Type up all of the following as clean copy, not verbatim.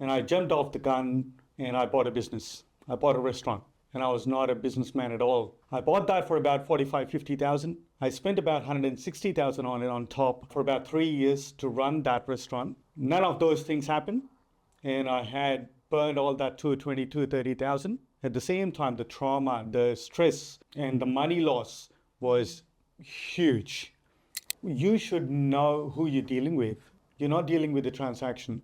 and I jumped off the gun and I bought a business. I bought a restaurant, and I was not a businessman at all. I bought that for about 50,000. I spent about 160,000 on it on top for about 3 years to run that restaurant. None of those things happened, and I had burned all that 230,000. At the same time, the trauma, the stress, and the money loss was huge. You should know who you're dealing with. You're not dealing with the transaction.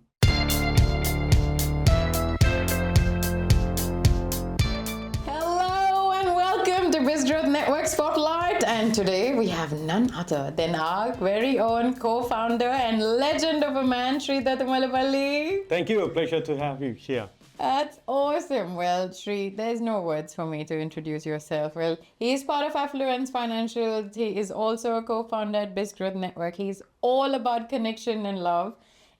Hello and welcome to Biz Growth Network Spotlight. And today we have none other than our very own co-founder and legend of a man, Sri Tummalapalli. Thank you. A pleasure to have you here. That's awesome. Well, Sri, there's no words for me to introduce yourself. Well, he's part of Affluence Financials. He is also a co-founder at Biz Growth Network. He's all about connection and love.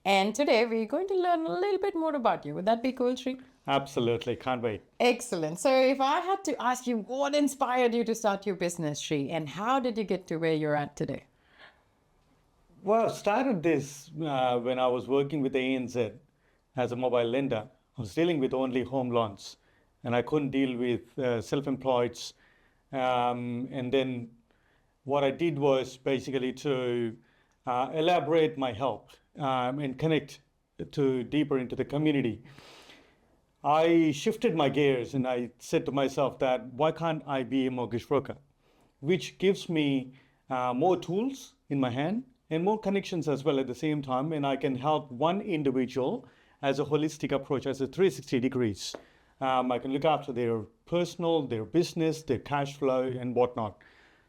And today we're going to learn a little bit more about you. Would that be cool, Sri? Absolutely. Can't wait. Excellent. So if I had to ask you, what inspired you to start your business, Sri, and how did you get to where you're at today? Well, I started this when I was working with the ANZ as a mobile lender. I was dealing with only home loans, and I couldn't deal with self-employeds. And then what I did was basically to elaborate my help and connect to deeper into the community. I shifted my gears and I said to myself that why can't I be a mortgage broker, which gives me more tools in my hand and more connections as well at the same time, and I can help one individual as a holistic approach, as a 360 degrees. I can look after their personal, their business, their cash flow and whatnot.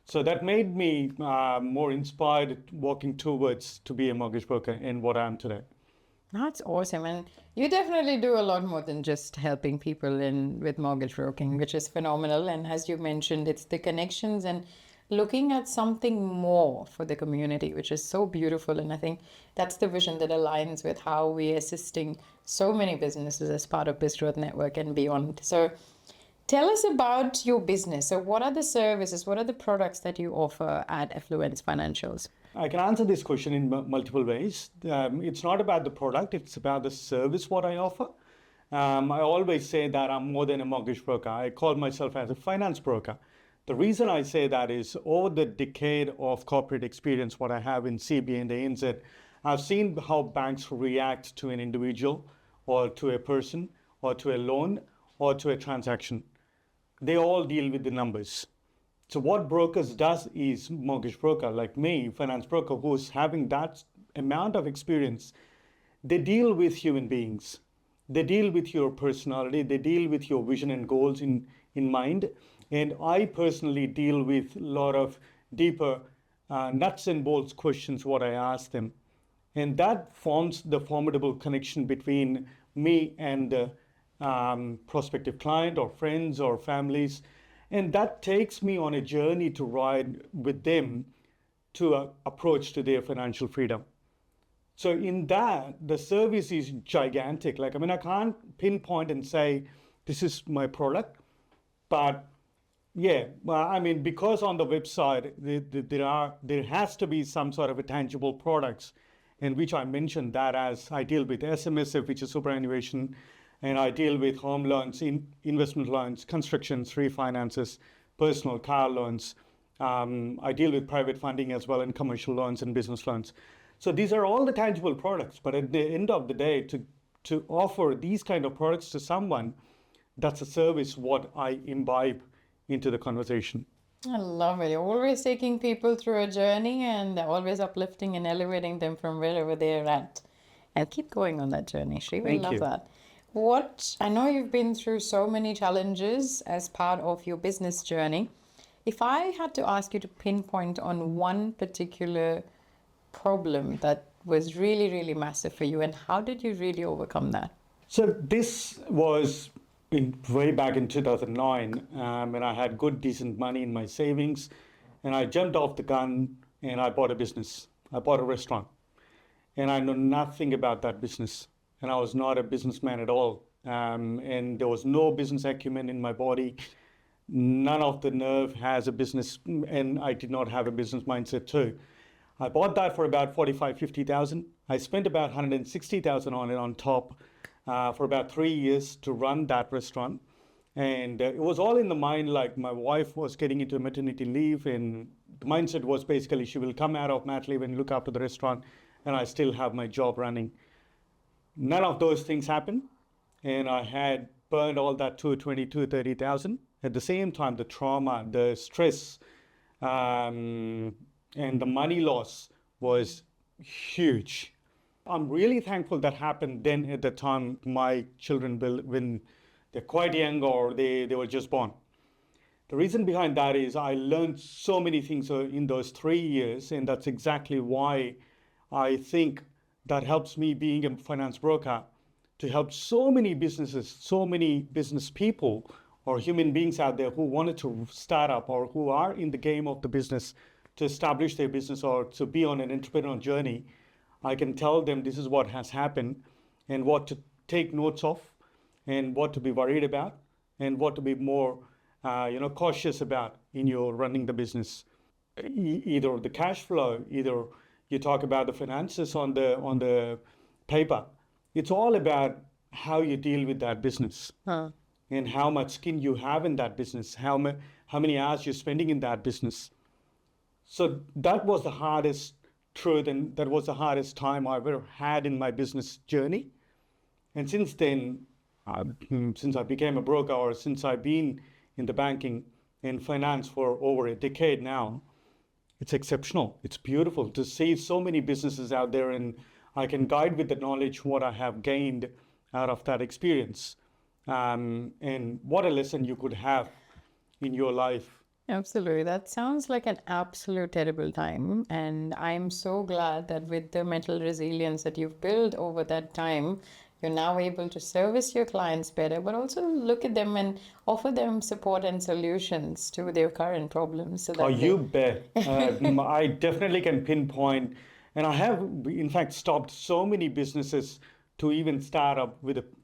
So that made me more inspired walking towards to be a mortgage broker in what I am today. That's awesome. And you definitely do a lot more than just helping people with mortgage broking, which is phenomenal. And as you mentioned, it's the connections and looking at something more for the community, which is so beautiful. And I think that's the vision that aligns with how we're assisting so many businesses as part of Biz Growth Network and beyond. So tell us about your business. So what are the services, what are the products that you offer at Affluence Financials? I can answer this question in multiple ways. It's not about the product, it's about the service what I offer. I always say that I'm more than a mortgage broker. I call myself as a finance broker. The reason I say that is over the decade of corporate experience, what I have in CB and ANZ, I've seen how banks react to an individual or to a person or to a loan or to a transaction. They all deal with the numbers. So what brokers does is mortgage broker like me, finance broker, who's having that amount of experience, they deal with human beings. They deal with your personality. They deal with your vision and goals in mind. And I personally deal with a lot of deeper nuts and bolts questions, what I ask them. And that forms the formidable connection between me and the prospective client or friends or families. And that takes me on a journey to ride with them to approach to their financial freedom. So in that, the service is gigantic. I can't pinpoint and say, this is my product, but yeah, because on the website, there has to be some sort of a tangible products, in which I mentioned that as I deal with SMSF, which is superannuation, and I deal with home loans, investment loans, constructions, refinances, personal car loans. I deal with private funding as well, and commercial loans and business loans. So these are all the tangible products. But at the end of the day, to offer these kind of products to someone, that's a service what I imbibe into the conversation. I love it. You're always taking people through a journey and always uplifting and elevating them from wherever they're at. And keep going on that journey, Sri. We love that. I know you've been through so many challenges as part of your business journey. If I had to ask you to pinpoint on one particular problem that was really, really massive for you, and how did you really overcome that? So this was way back in 2009, when I had good, decent money in my savings, and I jumped off the gun and I bought a business. I bought a restaurant, and I know nothing about that business. And I was not a businessman at all. And there was no business acumen in my body. None of the nerve has a business, and I did not have a business mindset too. I bought that for about 50,000. I spent about 160,000 on it on top for about 3 years to run that restaurant. And it was all in the mind, like my wife was getting into maternity leave, and the mindset was basically she will come out of mat leave and look after the restaurant, and I still have my job running. None of those things happened, and I had burned all that to 22, 30,000. At the same time, the trauma, the stress, and the money loss was huge. I'm really thankful that happened then at the time my children, when they're quite young or they were just born. The reason behind that is I learned so many things in those 3 years, and that's exactly why I think that helps me being a finance broker to help so many businesses, so many business people or human beings out there who wanted to start up or who are in the game of the business to establish their business or to be on an entrepreneurial journey. I can tell them this is what has happened and what to take notes of and what to be worried about and what to be more cautious about in your running the business. Either the cash flow, either you talk about the finances on the paper. It's all about how you deal with that business and how much skin you have in that business, how many hours you're spending in that business. So that was the hardest truth, and that was the hardest time I ever had in my business journey. And since then, since I became a broker, or since I've been in the banking and finance for over a decade now, it's exceptional. It's beautiful to see so many businesses out there, and I can guide with the knowledge what I have gained out of that experience. And what a lesson you could have in your life. Absolutely. That sounds like an absolute terrible time. And I'm so glad that with the mental resilience that you've built over that time, you're now able to service your clients better, but also look at them and offer them support and solutions to their current problems. So that You bet. I definitely can pinpoint, and I have, in fact, stopped so many businesses to even start up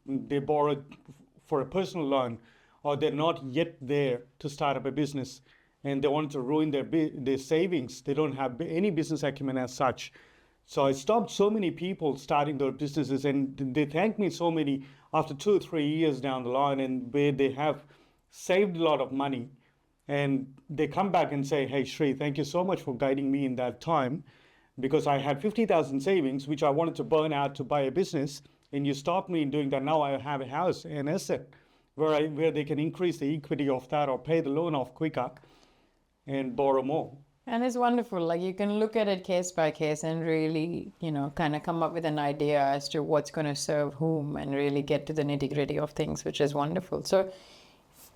they borrowed for a personal loan, or they're not yet there to start up a business, and they want to ruin their savings. They don't have any business acumen as such. So I stopped so many people starting their businesses, and they thank me so many after 2 or 3 years down the line, and where they have saved a lot of money, and they come back and say, "Hey, Sri, thank you so much for guiding me in that time, because I had 50,000 savings, which I wanted to burn out to buy a business, and you stopped me in doing that. Now I have a house, an asset, where they can increase the equity of that or pay the loan off quicker and borrow more." And it's wonderful. Like you can look at it case by case and really, kind of come up with an idea as to what's going to serve whom and really get to the nitty gritty of things, which is wonderful. So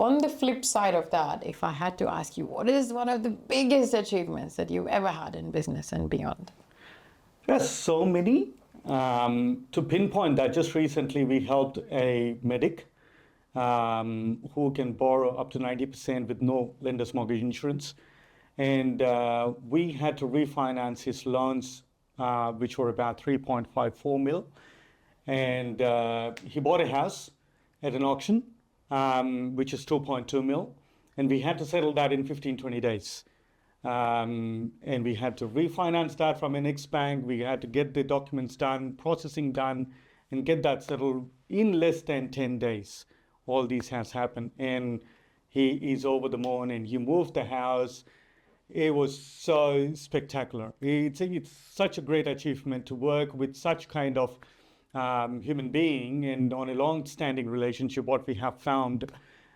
on the flip side of that, if I had to ask you, what is one of the biggest achievements that you've ever had in business and beyond? There's so many. To pinpoint that, just recently we helped a medic who can borrow up to 90% with no lender's mortgage insurance. And we had to refinance his loans, which were about 3.54 mil. And he bought a house at an auction, which is 2.2 mil. And we had to settle that in 15, 20 days. And we had to refinance that from an ex-bank. We had to get the documents done, processing done, and get that settled in less than 10 days. All this has happened. And he is over the moon, and he moved the house. It was so spectacular. It's such a great achievement to work with such kind of human being, and on a long-standing relationship. What we have found,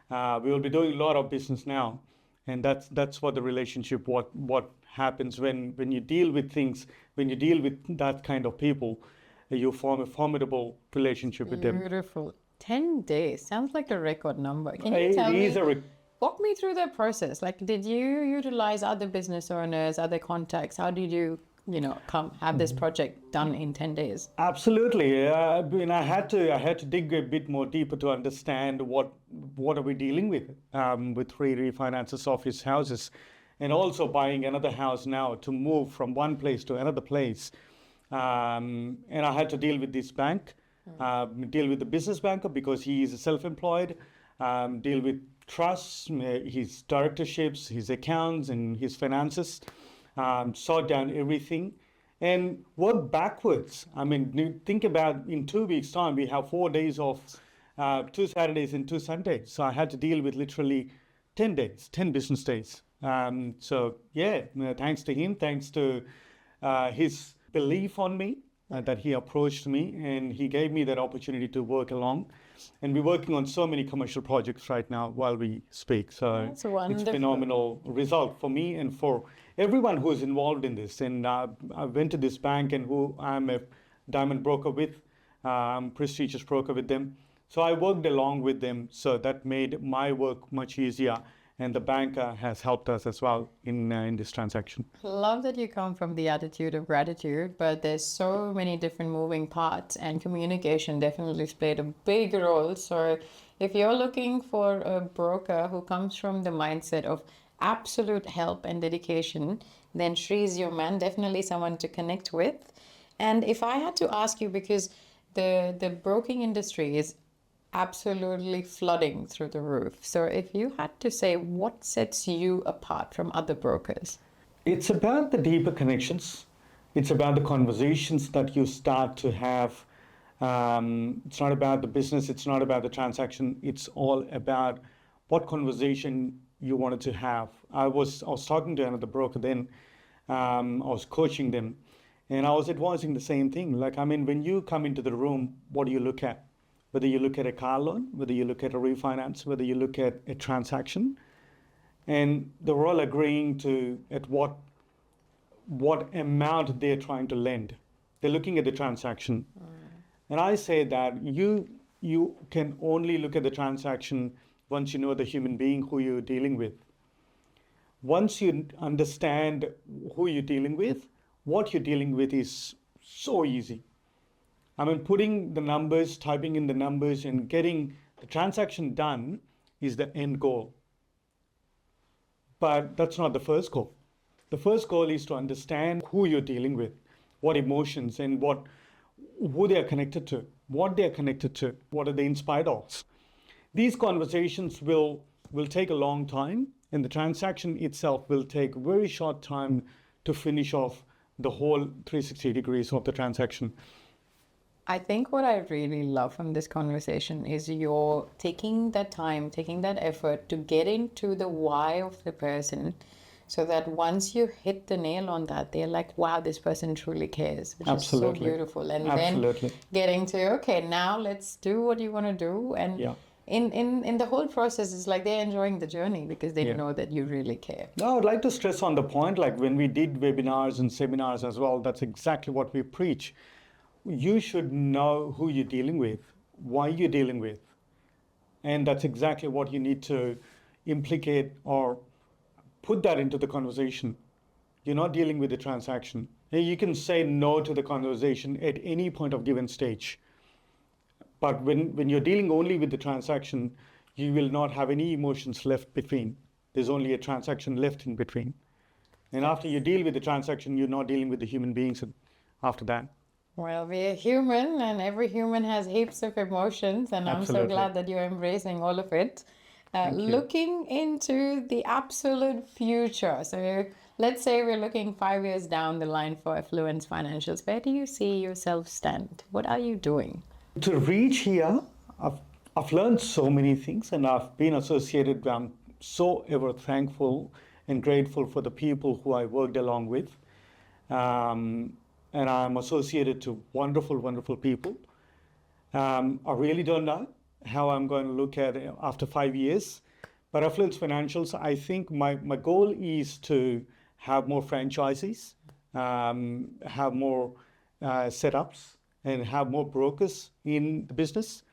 we will be doing a lot of business now, and that's what the relationship. What happens when you deal with things, when you deal with that kind of people, you form a formidable relationship with them. Beautiful. 10 days sounds like a record number. Can you tell me? Walk me through that process. Like, did you utilize other business owners, other contacts? How did you, come have this project done in 10 days? Absolutely. I had to dig a bit more deeper to understand what are we dealing with 3 refinances of his houses, and also buying another house now to move from one place to another place. And I had to deal with this bank, deal with the business banker because he is self-employed, deal with trusts, his directorships, his accounts, and his finances, sort down everything. and work backwards. I mean, think about in 2 weeks' time, we have 4 days of 2 Saturdays and 2 Sundays. So I had to deal with literally 10 days, 10 business days. So yeah, thanks to him, thanks to his belief on me, that he approached me and he gave me that opportunity to work along. And we're working on so many commercial projects right now while we speak. So That's wonderful. it's phenomenal result for me and for everyone who is involved in this. And I went to this bank and who I'm a diamond broker with, prestigious broker with them. So I worked along with them. So that made my work much easier. And the bank has helped us as well in this transaction. Love that you come from the attitude of gratitude, but there's so many different moving parts, and communication definitely has played a big role. So if you're looking for a broker who comes from the mindset of absolute help and dedication, then Shri is your man, definitely someone to connect with. And if I had to ask you, because the broking industry is absolutely flooding through the roof. So if you had to say what sets you apart from other brokers? It's about the deeper connections. It's about the conversations that you start to have. It's not about the business. It's not about the transaction. It's all about what conversation you wanted to have. I was talking to another broker then. I was coaching them, and I was advising the same thing. Like, I mean, when you come into the room, what do you look at? Whether you look at a car loan, whether you look at a refinance, whether you look at a transaction, and they're all agreeing to at what amount they're trying to lend. They're looking at the transaction. And I say that you can only look at the transaction once you know the human being who you're dealing with. Once you understand who you're dealing with, what you're dealing with is so easy. I mean, putting the numbers, typing in the numbers, and getting the transaction done is the end goal. But that's not the first goal. The first goal is to understand who you're dealing with, what emotions and who they are connected to, what they are connected to, what are they inspired of. These conversations will take a long time, and the transaction itself will take very short time to finish off the whole 360 degrees of the transaction. I think what I really love from this conversation is you're taking that time, taking that effort to get into the why of the person, so that once you hit the nail on that, they're like, wow, this person truly cares, which Absolutely. is so beautiful. And Absolutely. then getting to, okay, now let's do what you want to do. And Yeah. in the whole process, it's like they're enjoying the journey because they Yeah. know that you really care. Now, I would like to stress on the point, like when we did webinars and seminars as well, that's exactly what we preach. You should know who you're dealing with, why you're dealing with. And that's exactly what you need to implicate or put that into the conversation. You're not dealing with the transaction. You can say no to the conversation at any point of given stage. But when you're dealing only with the transaction, you will not have any emotions left between. There's only a transaction left in between. And after you deal with the transaction, you're not dealing with the human beings after that. Well, we're human, and every human has heaps of emotions, and I'm so Absolutely. glad that you're embracing all of it. Thank you. Looking into the absolute future. So let's say we're looking 5 years down the line for Affluence Financials. Where do you see yourself stand? What are you doing? To reach here, I've learned so many things, and I've been associated. I'm so ever thankful and grateful for the people who I worked along with. And I'm associated to wonderful, wonderful people. I really don't know how I'm going to look at it after 5 years. But Affluence Financials, I think my goal is to have more franchises, have more setups, and have more brokers in the business,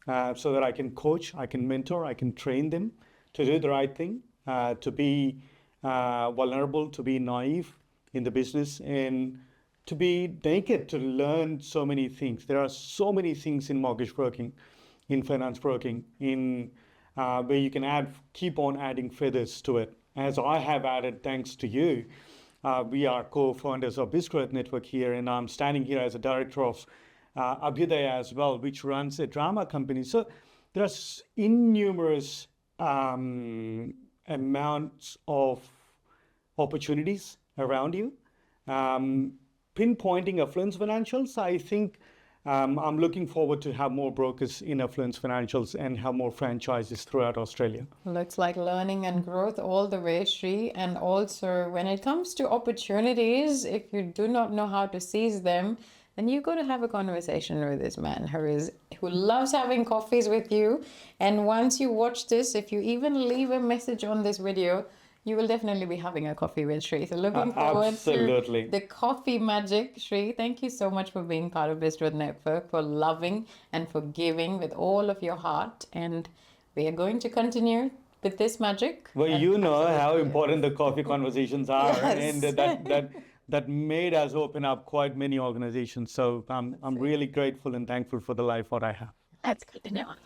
so that I can coach, I can mentor, I can train them to do the right thing, to be vulnerable, to be naive in the business, and to be naked, to learn so many things. There are so many things in mortgage broking, in finance broking, in where you can keep on adding feathers to it. As I have added, thanks to you. We are co-founders of Biz Growth Network here, and I'm standing here as a director of Abhyudaya as well, which runs a drama company. So there's innumerous amounts of opportunities around you. pinpointing Affluence Financials, I think I'm looking forward to have more brokers in Affluence Financials and have more franchises throughout Australia. Looks like learning and growth all the way, Sri. And also, when it comes to opportunities, if you do not know how to seize them, then you got to have a conversation with this man who loves having coffees with you. And once you watch this, if you even leave a message on this video, you will definitely be having a coffee with Sri. So looking forward Absolutely. to the coffee magic. Sri, thank you so much for being part of Biz Growth Network, for loving and for giving with all of your heart. And we are going to continue with this magic. Well, And you know how absolutely. important the coffee conversations are, Yes. and that made us open up quite many organizations. So I'm really grateful and thankful for the life what I have. Let's continue on.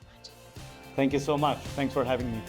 Thank you so much. Thanks for having me.